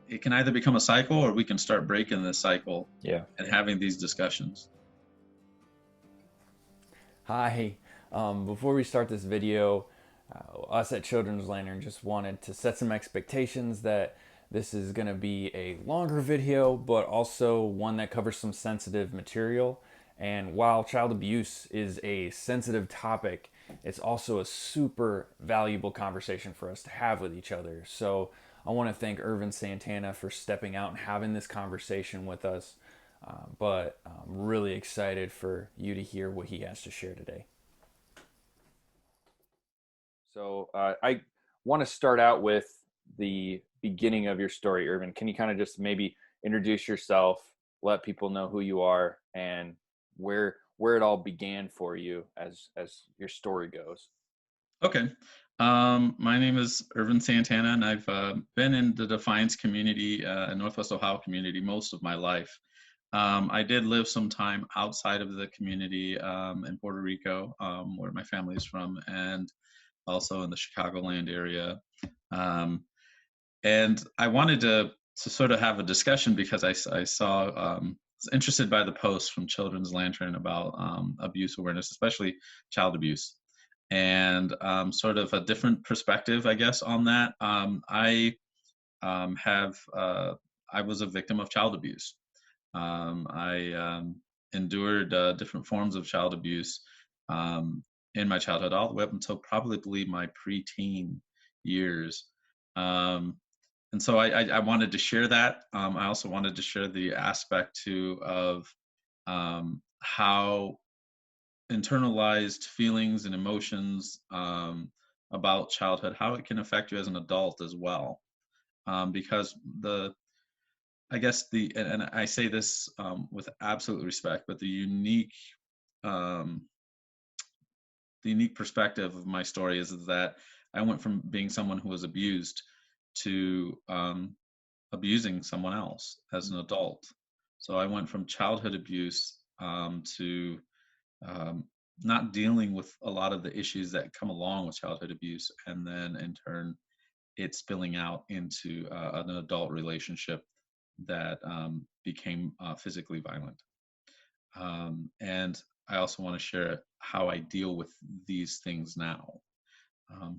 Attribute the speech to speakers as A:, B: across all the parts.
A: it can either become a cycle or we can start breaking this cycle
B: Yeah.
A: and having these discussions.
B: Hi. Before we start this video, us at Children's Lantern just wanted to set some expectations that this is going to be a longer video, but also one that covers some sensitive material. And while child abuse is a sensitive topic, it's also a super valuable conversation for us to have with each other. So I want to thank Irvin Santana for stepping out and having this conversation with us. But I'm really excited for you to hear what he has to share today. So I want to start out with the beginning of your story, Irvin. Can you kind of just maybe introduce yourself, let people know who you are, and where it all began for you as your story goes?
A: Okay. My name is Irvin Santana, and I've been in the Defiance community, Northwest Ohio community, most of my life. I did live some time outside of the community in Puerto Rico, where my family is from, and also in the Chicagoland area. Um, and I wanted to sort of have a discussion because I saw was interested by the post from Children's Lantern about abuse awareness, especially child abuse, and sort of a different perspective, I guess, on that. Have I was a victim of child abuse. I endured different forms of child abuse in my childhood, all the way up until probably my preteen years. Um, and so I wanted to share that. I also wanted to share the aspect too of how internalized feelings and emotions about childhood, how it can affect you as an adult as well. Because I guess and I say this with absolute respect, but um, the unique perspective of my story is that I went from being someone who was abused to abusing someone else as an adult. So I went from childhood abuse to um, not dealing with a lot of the issues that come along with childhood abuse, and then in turn, it spilling out into an adult relationship that became physically violent. And I also want to share how I deal with these things now.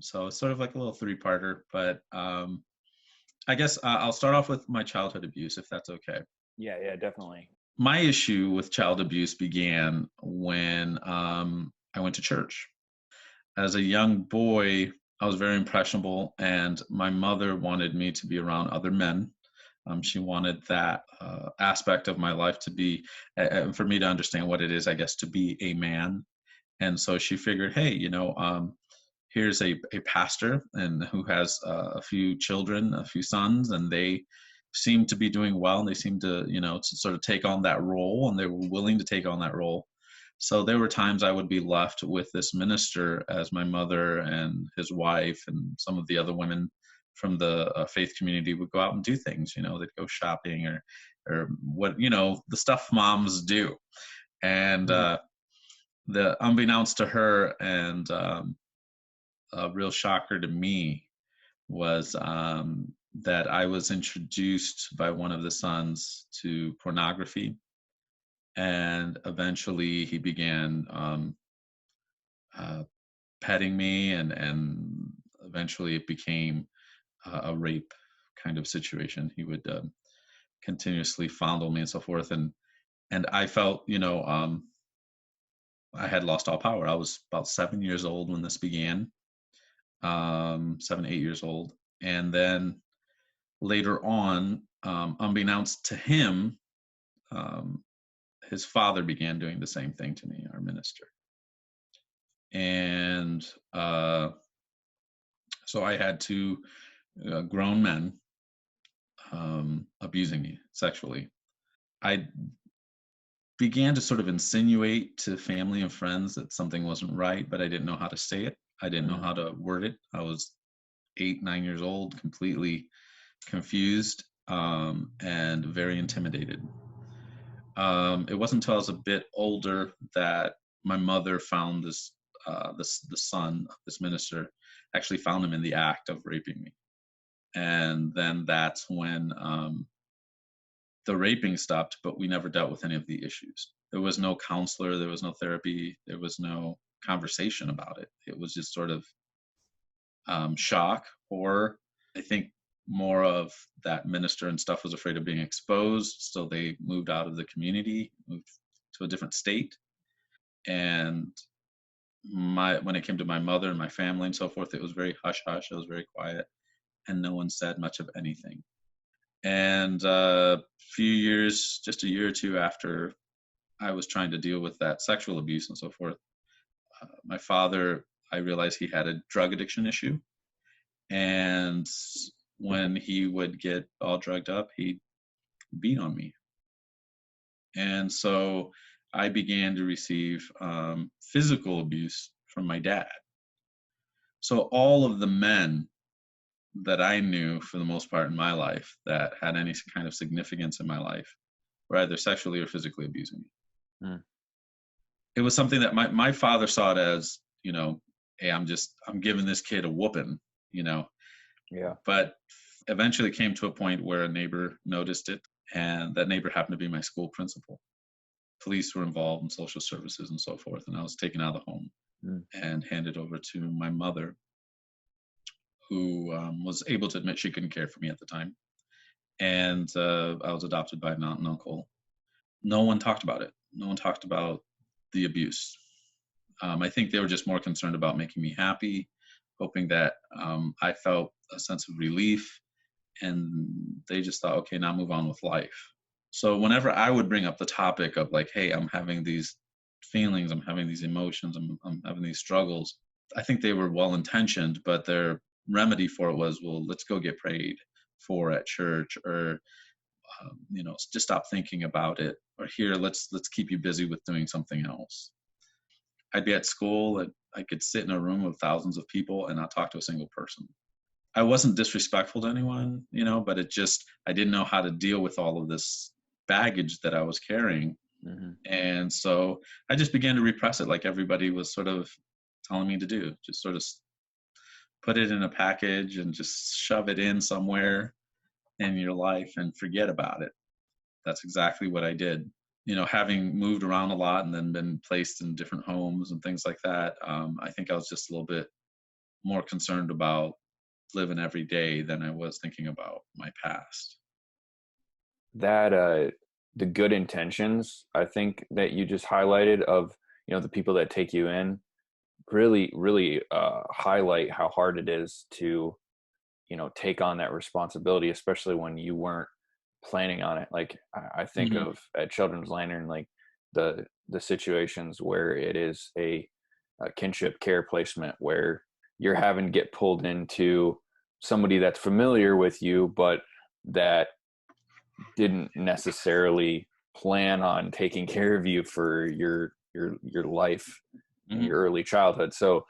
A: So it's sort of like a little three-parter, but I guess I'll start off with my childhood abuse, if that's okay.
B: Yeah, yeah, definitely.
A: My issue with child abuse began when I went to church. As a young boy, I was very impressionable, and my mother wanted me to be around other men. She wanted that aspect of my life to be, for me to understand what it is, I guess, to be a man. And so she figured, hey, here's a pastor and who has a few children, a few sons, and they seem to be doing well, and they seem to, to sort of take on that role, and they were willing to take on that role. So there were times I would be left with this minister as my mother and his wife and some of the other women from the faith community would go out and do things. They'd go shopping or what the stuff moms do. And
B: Mhm.
A: the unbeknownst to her, and a real shocker to me, was that I was introduced by one of the sons to pornography, and eventually he began uh, petting me, and eventually it became a rape kind of situation. He would continuously fondle me and so forth, and I felt, I had lost all power. I was about 7 years old when this began, 7, 8 years old, and then later on, unbeknownst to him, um, his father began doing the same thing to me, our minister. And so I had two grown men abusing me sexually. I began to sort of insinuate to family and friends that something wasn't right, but I didn't know how to say it. I didn't know
B: Mhm.
A: how to word it. I was 8, 9 years old, completely confused, and very intimidated. It wasn't until I was a bit older that my mother found the son of this minister, actually found him in the act of raping me. And then that's when the raping stopped, but we never dealt with any of the issues. There was no counselor, there was no therapy, there was no conversation about it. It was just sort of shock, or I think more of that minister and stuff was afraid of being exposed, so they moved out of the community, moved to a different state. And my when it came to my mother and my family and so forth, it was very hush hush. It was very quiet, and no one said much of anything. And a few years, just a year or two after I was trying to deal with that sexual abuse and so forth, my father, I realized he had a drug addiction issue. And when he would get all drugged up, he'd beat on me. And so I began to receive physical abuse from my dad. So all of the men that I knew for the most part in my life that had any kind of significance in my life were either sexually or physically abusing me.
B: Mm.
A: It was something that my father saw it as, hey, I'm giving this kid a whooping,
B: Yeah.
A: but eventually came to a point where a neighbor noticed it, and that neighbor happened to be my school principal. Police were involved in social services and so forth, and I was taken out of the home and handed over to my mother, who was able to admit she couldn't care for me at the time. And I was adopted by an aunt and uncle. No one talked about it. No one talked about the abuse. I think they were just more concerned about making me happy, hoping that I felt a sense of relief, and they just thought, okay, now move on with life. So whenever I would bring up the topic of like, hey, I'm having these feelings, I'm having these emotions, I'm having these struggles, I think they were well intentioned, but their remedy for it was, well, let's go get prayed for at church, or just stop thinking about it, or here, let's keep you busy with doing something else. I'd be at school and I could sit in a room with thousands of people and not talk to a single person. I wasn't disrespectful to anyone, but I didn't know how to deal with all of this baggage that I was carrying.
B: Mm-hmm.
A: And so I just began to repress it, like everybody was sort of telling me to do. Just sort of put it in a package and just shove it in somewhere in your life and forget about it. That's exactly what I did. Having moved around a lot and then been placed in different homes and things like that, I think I was just a little bit more concerned about living every day than I was thinking about my past.
B: That the good intentions, I think, that you just highlighted of, the people that take you in really, really highlight how hard it is to, take on that responsibility, especially when you weren't planning on it. Like I think
A: Mm-hmm.
B: of at Children's Lantern, like the situations where it is a kinship care placement where you're having to get pulled into somebody that's familiar with you, but that didn't necessarily plan on taking care of you for your life in
A: Mm-hmm.
B: your early childhood. So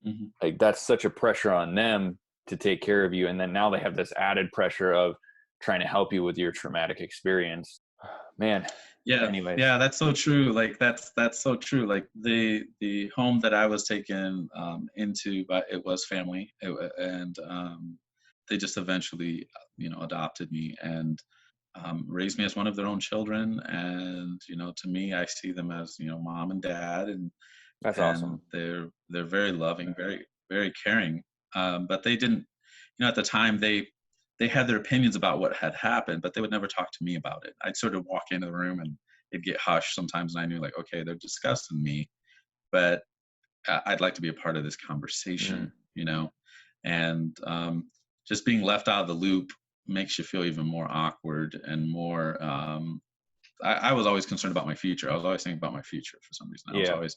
A: Mm-hmm.
B: like that's such a pressure on them to take care of you, and then now they have this added pressure of trying to help you with your traumatic experience. Man,
A: Yeah,
B: anyways.
A: yeah, that's so true. Like that's so true. Like the home that I was taken into, but it was family, and they just eventually, adopted me and raised me as one of their own children. And to me, I see them as mom and dad, and
B: That's
A: and
B: awesome.
A: they're very loving, very very caring. But they didn't, at the time they had their opinions about what had happened, but they would never talk to me about it. I'd sort of walk into the room and it'd get hushed sometimes, and I knew like, okay, they're discussing me, but I'd like to be a part of this
B: Mm,
A: conversation. And just being left out of the loop makes you feel even more awkward and more. I was always concerned about my future. I was always thinking about my future for some reason. I was
B: yeah.
A: always,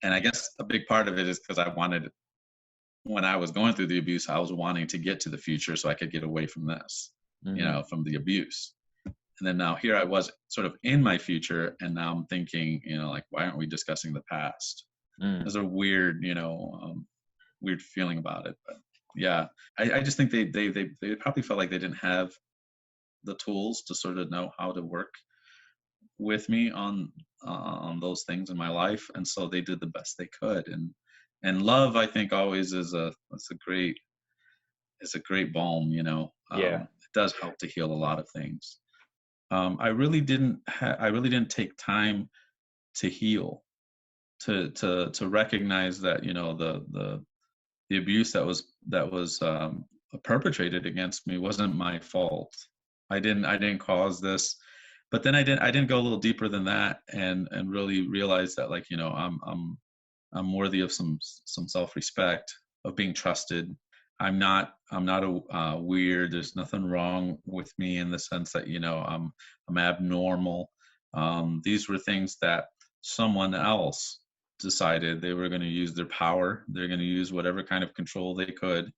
A: and I guess a big part of it is because I wanted, when I was going through the abuse, I was wanting to get to the future so I could get away from this,
B: Hmm.
A: from the abuse. And then now here I was sort of in my future, and now I'm thinking, like, why aren't we discussing the past?
B: Mm.
A: There's a weird, weird feeling about it. But yeah, I just think they probably felt like they didn't have the tools to sort of know how to work with me on those things in my life, and so they did the best they could. And love, I think, always is a, that's a great, is a great balm, you know.
B: Yeah.
A: It does help to heal a lot of things. I really didn't take time to heal, to recognize that, you know, the abuse that was perpetrated against me wasn't my fault. I didn't cause this. But then I didn't go a little deeper than that, and really realize that, like, you know, I'm worthy of some self-respect, of being trusted. I'm not a weird. There's nothing wrong with me in the sense that, you know, I'm abnormal. These were things that someone else decided they were going to use their power. They're going to use whatever kind of control they could,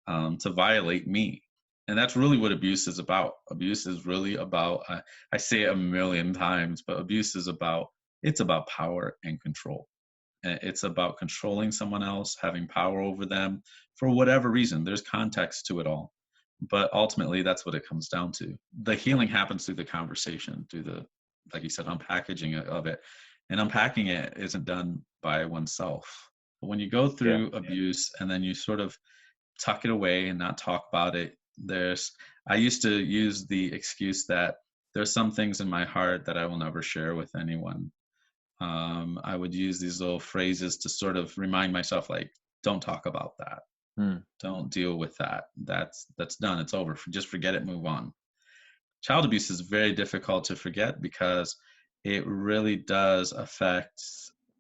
A: to violate me. And that's really what abuse is about. Abuse is really about, I say it a million times, but abuse is about, it's about power and control. It's about controlling someone else, having power over them for whatever reason. There's context to it all. But ultimately, that's what it comes down to. The healing happens through the conversation, through the, like you said, unpackaging of it. And unpacking it isn't done by oneself. But when you go
B: Yeah.
A: through abuse and then you sort of tuck it away and not talk about it, I used to use the excuse that there's some things in my heart that I will never share with anyone. I would use these little phrases to sort of remind myself, like, don't talk about that.
B: Mm.
A: Don't deal with that. That's done. It's over. Just forget it. Move on. Child abuse is very difficult to forget because it really does affect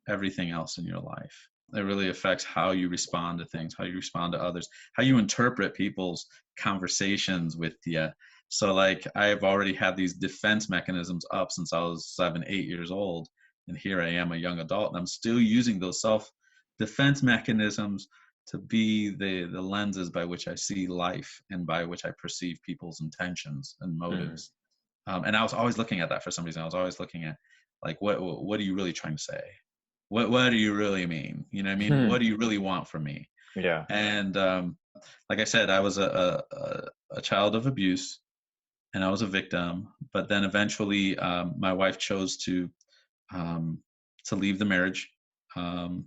A: everything else in your life. It really affects how you respond to things, how you respond to others, how you interpret people's conversations with you. So, like, I've already had these defense mechanisms up since I was 7, 8 years old. And here I am, a young adult, and I'm still using those self defense mechanisms to be the lenses by which I see life and by which I perceive people's intentions and
B: Mm.
A: motives. And I was always looking at that for some reason. I was always looking at, like, what are you really trying to say? What do you really mean? You know what I mean?
B: Hmm.
A: What do you really want from me?
B: Yeah.
A: And like I said, I was a child of abuse, and I was a victim. But then eventually, my wife chose um, to leave the marriage, um,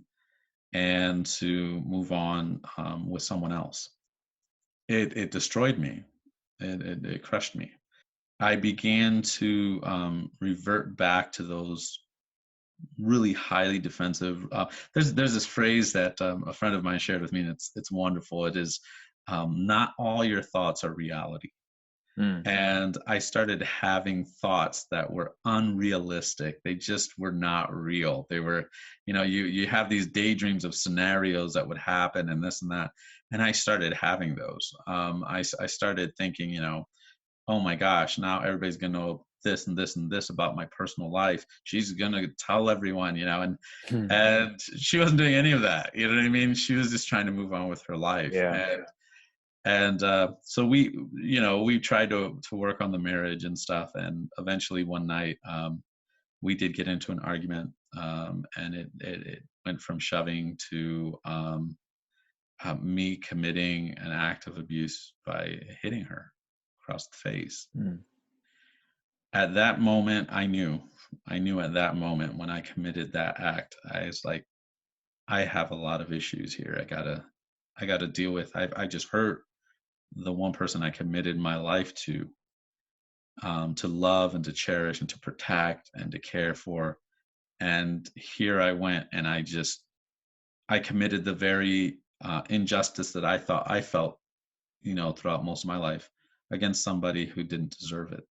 A: and to move on, with someone else. It destroyed me. It crushed me. I began to revert back to those really highly defensive. There's this phrase that a friend of mine shared with me, and it's wonderful. It is, not all your thoughts are reality.
B: Mm.
A: And I started having thoughts that were unrealistic. They just were not real. They were, you know, you have these daydreams of scenarios that would happen and this and that. And I started having those. I started thinking, you know, oh my gosh, now everybody's going to know this and this and this about my personal life. She's going to tell everyone, you know,
B: Hmm.
A: and she wasn't doing any of that. You know what I mean? She was just trying to move on with her life.
B: Yeah.
A: And so you know, we tried to work on the marriage and stuff. And eventually one night, we did get into an argument, and it went from shoving to, me committing an act of abuse by hitting her across the face.
B: Mm.
A: At that moment, I knew at that moment when I committed that act, I was like, I have a lot of issues here. I gotta deal with. I just hurt the one person I committed my life to love and to cherish and to protect and to care for. And here I went, and I committed the very injustice that I thought I felt, you know, throughout most of my life, against somebody who didn't deserve it.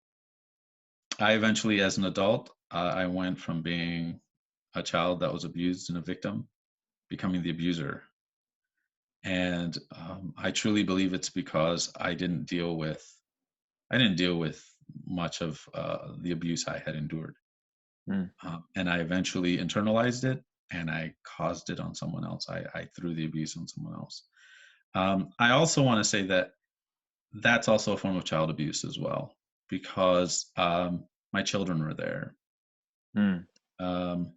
A: I eventually, as an adult, I went from being a child that was abused and a victim, becoming the abuser. And I truly believe it's because I didn't deal with much of the abuse I had endured.
B: Mm.
A: And I eventually internalized it, and I caused it on someone else. I threw the abuse on someone else. I also want to say that that's also a form of child abuse as well, because my children were there.
B: Mm.
A: Um,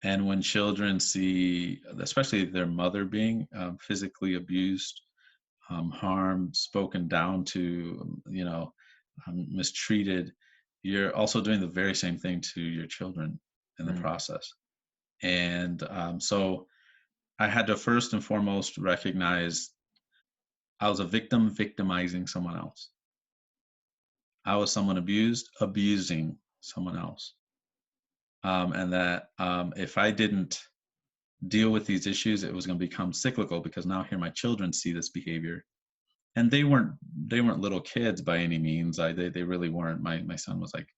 A: and when children see, especially their mother being physically abused, harmed, spoken down to, you know, mistreated, you're also doing the very same thing to your children in the
B: Mm.
A: process. And so I had to first and foremost recognize I was a victim victimizing someone else. I was someone abused abusing someone else. And that if I didn't deal with these issues, it was going to become cyclical, because now here my children see this behavior, and they weren't little kids by any means. They really weren't. My son was like,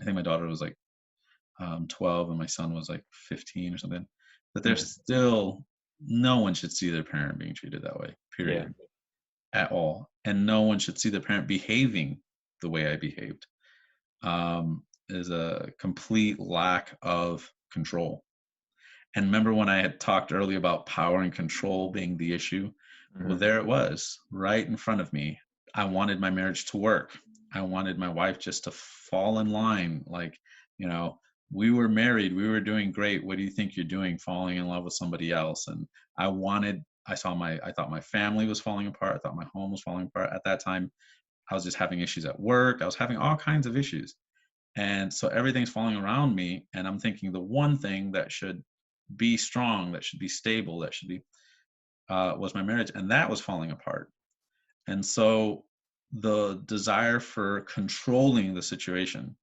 A: I think my daughter was like 12, and my son was like 15 or something. But
B: Mm.
A: there's still, no one should see their parent being treated that way,
B: Yeah.
A: period, at all. And no one should see the parent behaving the way I behaved. Is a complete lack of control. And remember when I had talked earlier about power and control being the issue? Well,
B: Hmm.
A: there it was, right in front of me. I wanted my marriage to work. I wanted my wife just to fall in line. Like, you know, we were married, we were doing great. What do you think you're doing, falling in love with somebody else? And I thought my family was falling apart. I thought my home was falling apart. At that time, I was just having issues at work. I was having all kinds of issues. And so everything's falling around me. And I'm thinking the one thing that should be strong, that should be stable, that should be was my marriage, and that was falling apart. And so the desire for controlling the situation,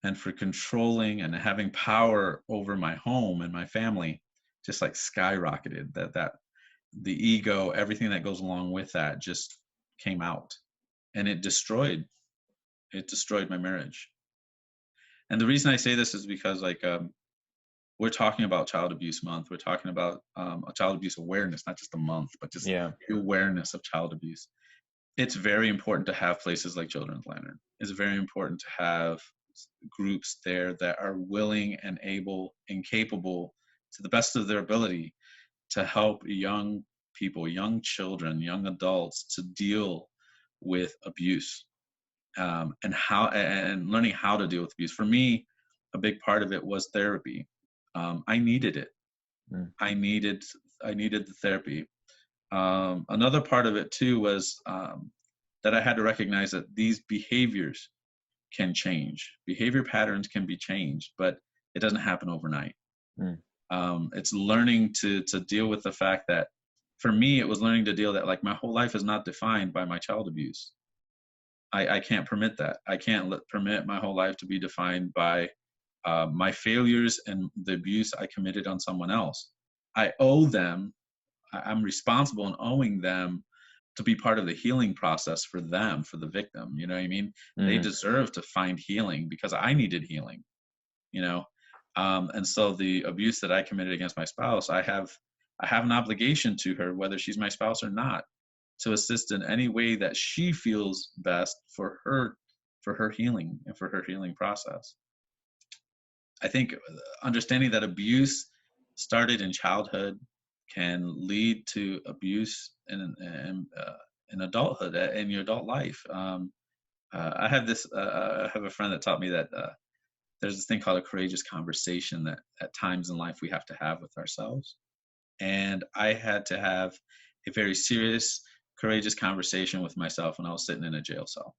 A: and for controlling and having power over my home and my family, just like skyrocketed. That the ego, everything that goes along with that, just came out, and it destroyed my marriage. And the reason I say this is because, like, we're talking about Child Abuse Month. We're talking about a child abuse awareness, not just a month, but just
B: Yeah.
A: the awareness of child abuse. It's very important to have places like Children's Lantern. It's very important to have groups there that are willing and able and capable, to the best of their ability, to help young people, young children, young adults, to deal with abuse, and learning how to deal with abuse. For me, a big part of it was therapy. I needed it.
B: Mm.
A: I needed I needed the therapy. Another part of it too was that I had to recognize that these behaviors can change. Behavior patterns can be changed, but it doesn't happen overnight.
B: Mm.
A: It's learning to deal with the fact that, for me, it was learning to deal that, like, my whole life is not defined by my child abuse. I can't permit that. I can't permit my whole life to be defined by my failures and the abuse I committed on someone else. I owe them. I'm responsible in owing them to be part of the healing process for them, for the victim. You know what I mean? They
B: Hmm.
A: deserve to find healing because I needed healing. You know, and so the abuse that I committed against my spouse, I have an obligation to her, whether she's my spouse or not, to assist in any way that she feels best for her healing and for her healing process. I think understanding that abuse started in childhood can lead to abuse in adulthood, in your adult life. I have a friend that taught me that there's this thing called a courageous conversation that at times in life we have to have with ourselves. And I had to have a very serious, courageous conversation with myself when I was sitting in a jail cell.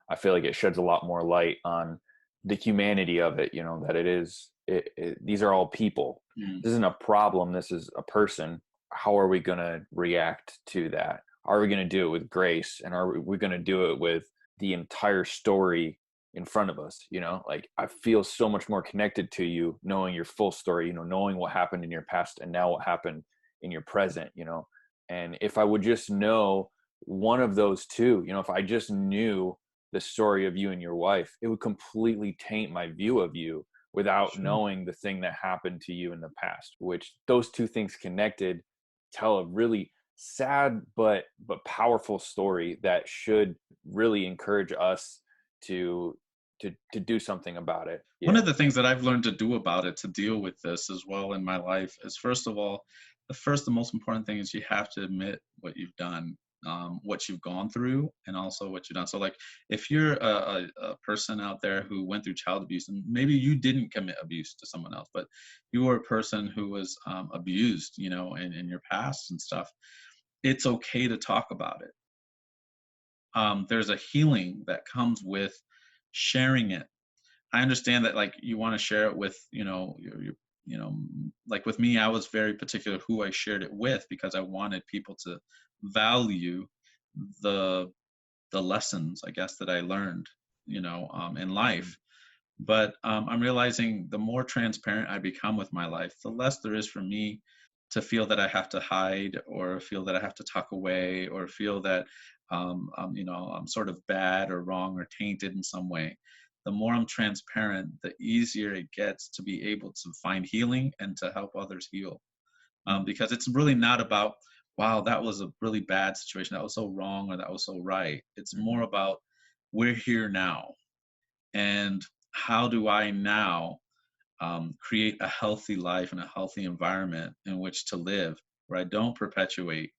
B: I feel like it sheds a lot more light on the humanity of it, you know, that these are all people.
A: Mm,
B: This isn't a problem. This is a person. How are we going to react to that? Are we going to do it with grace? And are we going to do it with the entire story in front of us? You know, like, I feel so much more connected to you knowing your full story, you know, knowing what happened in your past and now what happened in your present, you know. And if I would just know one of those two, you know, if I just knew the story of you and your wife, it would completely taint my view of you without
A: sure.
B: knowing the thing that happened to you in the past, which those two things connected tell a really sad but powerful story that should really encourage us to to do something about it.
A: One
B: Yeah.
A: of the things that I've learned to do about it, to deal with this as well in my life, is, first of all, the most important thing is you have to admit what you've done, what you've gone through, and also what you've done. So, like, if you're a person out there who went through child abuse, and maybe you didn't commit abuse to someone else, but you were a person who was abused, in your past and stuff, it's okay to talk about it. There's a healing that comes with sharing it. I understand that, like, you want to share it with, your like with me, I was very particular who I shared it with because I wanted people to value the lessons, I guess, that I learned, in life. But I'm realizing the more transparent I become with my life, the less there is for me to feel that I have to hide or feel that I have to tuck away or feel that, I'm sort of bad or wrong or tainted in some way. The more I'm transparent, the easier it gets to be able to find healing and to help others heal. Because it's really not about, wow, that was a really bad situation. That was so wrong or that was so right. It's
B: Mm-hmm.
A: more about, we're here now. And how do I now create a healthy life and a healthy environment in which to live where I don't perpetuate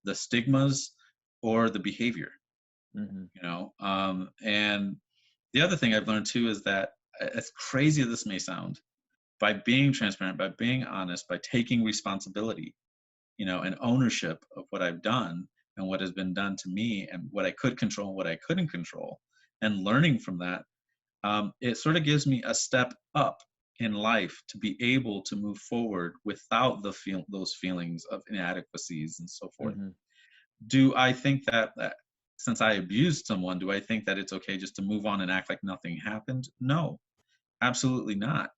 A: the stigmas or the behavior,
B: Mm-hmm.
A: and the other thing I've learned too is that, as crazy as this may sound, by being transparent, by being honest, by taking responsibility, and ownership of what I've done and what has been done to me and what I could control and what I couldn't control, and learning from that, it sort of gives me a step up in life to be able to move forward without those feelings of inadequacies and so forth.
B: Mm-hmm.
A: Do I think that since I abused someone, do I think that it's okay just to move on and act like nothing happened? No, absolutely not.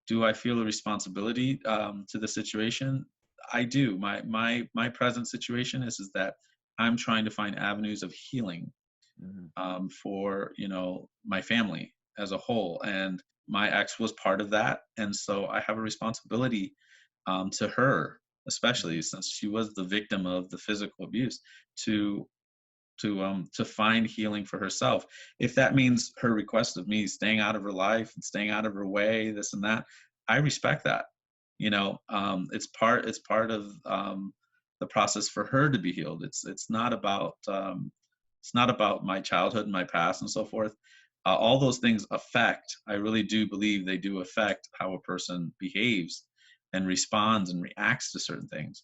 A: Do I feel a responsibility to the situation? I do. My present situation is that I'm trying to find avenues of healing
B: Mm-hmm.
A: for my family as a whole, and my ex was part of that, and so I have a responsibility to her, especially since she was the victim of the physical abuse, to to find healing for herself. If that means her request of me staying out of her life and staying out of her way, this and that, I respect that. It's part of the process for her to be healed. It's not about my childhood and my past and so forth. All those things affect. I really do believe they do affect how a person behaves and responds and reacts to certain things.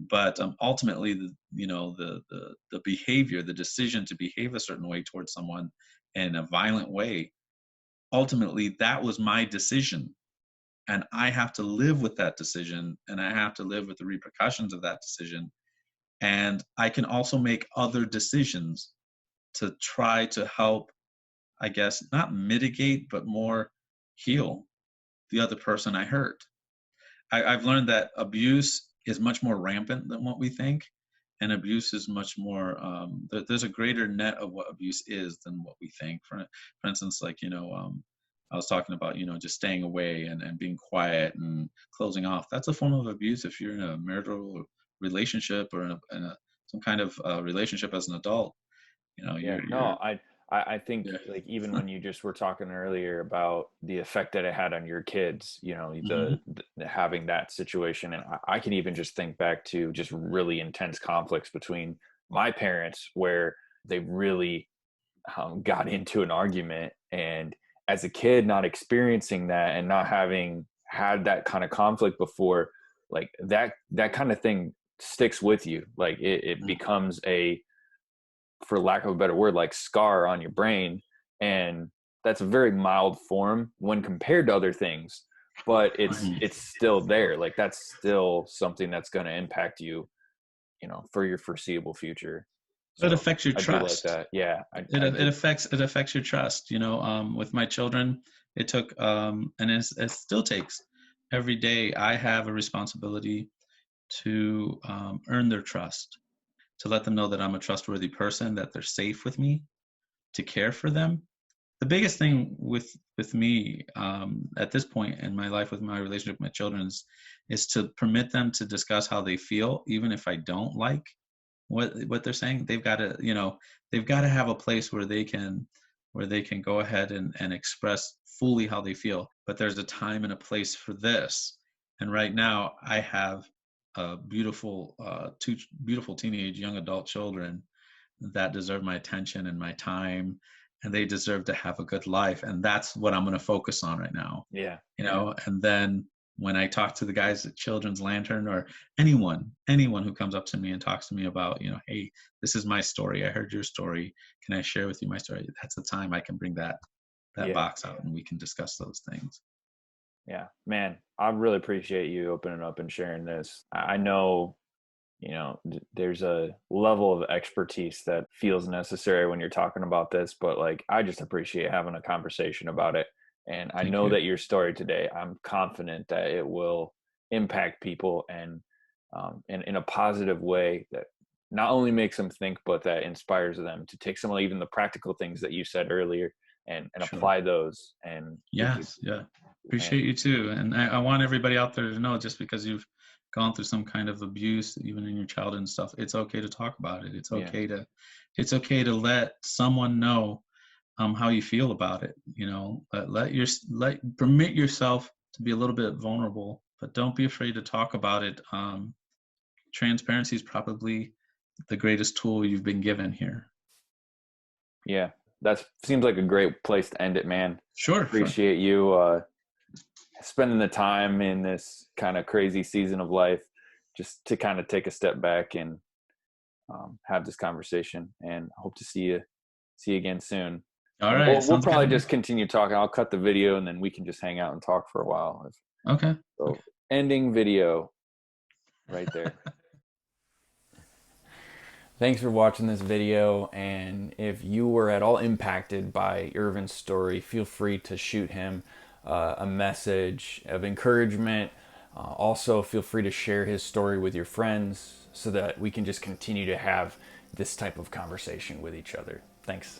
A: But ultimately, the behavior, the decision to behave a certain way towards someone in a violent way, ultimately that was my decision, and I have to live with that decision, and I have to live with the repercussions of that decision. And I can also make other decisions to try to help, I guess, not mitigate, but more heal the other person I hurt. I've learned that abuse is much more rampant than what we think, and abuse is much more. There's a greater net of what abuse is than what we think. For instance, like I was talking about just staying away and being quiet and closing off. That's a form of abuse if you're in a marital relationship or in some kind of relationship as an adult.
B: Yeah,
A: You're
B: no, I think
A: yeah.
B: like even when you just were talking earlier about the effect that it had on your kids,
A: Hmm.
B: the having that situation, and I can even just think back to just really intense conflicts between my parents where they really got into an argument, and as a kid, not experiencing that and not having had that kind of conflict before, like that kind of thing sticks with you. Like it becomes a, for lack of a better word, like scar on your brain. And that's a very mild form when compared to other things, but
A: Right.
B: it's still there. Like that's still something that's going to impact you, for your foreseeable future.
A: It
B: So
A: affects your
B: I do like
A: trust.
B: that. Yeah,
A: it
B: I
A: it
B: did.
A: affects your trust. With my children, it took and it still takes every day. I have a responsibility to earn their trust, to let them know that I'm a trustworthy person, that they're safe with me, to care for them. The biggest thing with me at this point in my life with my relationship with my children is to permit them to discuss how they feel, even if I don't like what they're saying. They've got to have a place where they can go ahead and express fully how they feel. But there's a time and a place for this. And right now I have two beautiful teenage young adult children that deserve my attention and my time, and they deserve to have a good life, and that's what I'm going to focus on right now.
B: Yeah.
A: And then when I talk to the guys at Children's Lantern, or anyone who comes up to me and talks to me about, hey, this is my story, I heard your story, can I share with you my story? That's the time I can bring that
B: Yeah.
A: box out and we can discuss those things.
B: Yeah, man, I really appreciate you opening up and sharing this. I know, there's a level of expertise that feels necessary when you're talking about this, but like, I just appreciate having a conversation about it. And I
A: Thank
B: know
A: you.
B: that your story today, I'm confident that it will impact people and in a positive way that not only makes them think, but that inspires them to take some of even the practical things that you said earlier and
A: Sure.
B: apply those and
A: Yes. Yeah.
B: and
A: Appreciate you too. And I want everybody out there to know, just because you've gone through some kind of abuse, even in your childhood and stuff, it's okay to talk about it.
B: yeah,
A: It's okay to let someone know how you feel about it. Let permit yourself to be a little bit vulnerable, but don't be afraid to talk about it. Transparency is probably the greatest tool you've been given here.
B: yeah, that seems like a great place to end it, man.
A: Sure, sure.
B: Appreciate you spending the time in this kind of crazy season of life just to kind of take a step back and have this conversation. And hope to see you again soon.
A: All
B: And
A: right,
B: we'll
A: sounds good to
B: probably
A: me.
B: just continue talking. I'll cut the video and then we can just hang out and talk for a while.
A: Okay. Okay.
B: So ending video right there. Thanks for watching this video, and if you were at all impacted by Irvin's story, feel free to shoot him a message of encouragement. Also, feel free to share his story with your friends so that we can just continue to have this type of conversation with each other. Thanks.